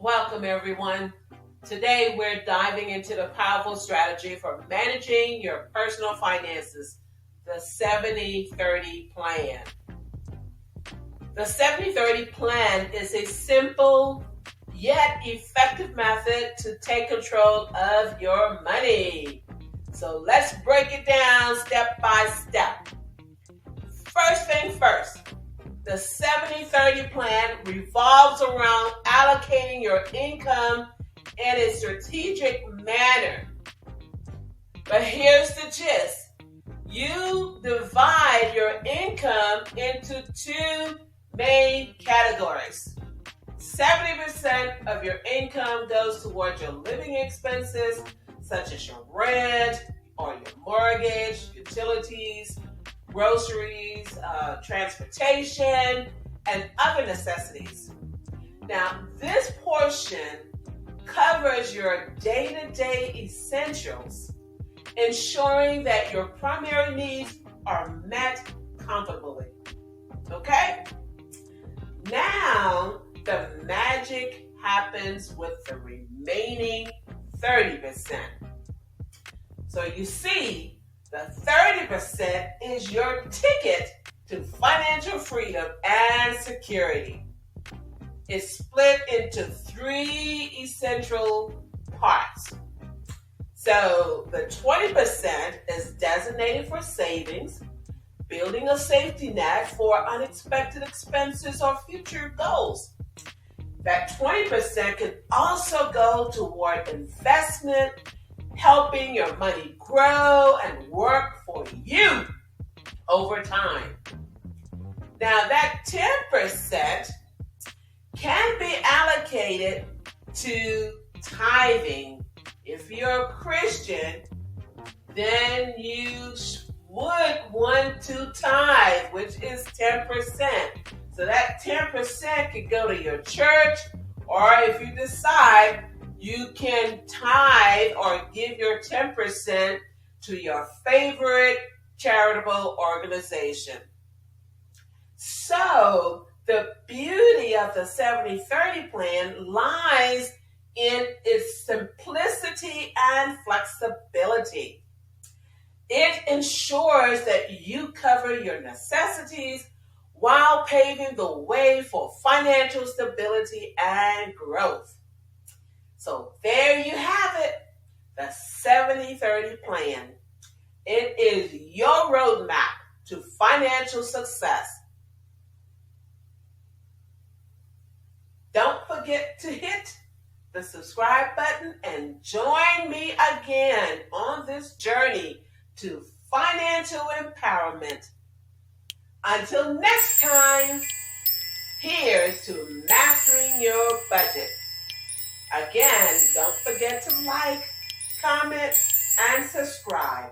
Welcome everyone. Today we're diving into the powerful strategy for managing your personal finances, the 70-30 plan. The 70-30 plan is a simple yet effective method to take control of your money. So let's break it down step by step. First thing first, the 70-30 plan revolves around allocating your income in a strategic manner. But here's the gist. You divide your income into two main categories. 70% of your income goes towards your living expenses, such as your rent or your mortgage, utilities, groceries, transportation, and other necessities. Now, this portion covers your day-to-day essentials, ensuring that your primary needs are met comfortably. Okay? Now, the magic happens with the remaining 30%. So you see, the 30% is your ticket to financial freedom and security. It's split into three essential parts. So the 20% is designated for savings, building a safety net for unexpected expenses or future goals. That 20% can also go toward investment, helping your money grow and work for you over time. Now that 10% can be allocated to tithing. If you're a Christian, then you would want to tithe, which is 10%. So that 10% could go to your church, or if you decide you can tithe or give your 10% to your favorite charitable organization. So the beauty of the 70-30 plan lies in its simplicity and flexibility. It ensures that you cover your necessities while paving the way for financial stability and growth. So there you have it, the 70-30 plan. It is your roadmap to financial success. Don't forget to hit the subscribe button and join me again on this journey to financial empowerment. Until next time, here's to mastering your budget. Again, don't forget to like, comment, and subscribe.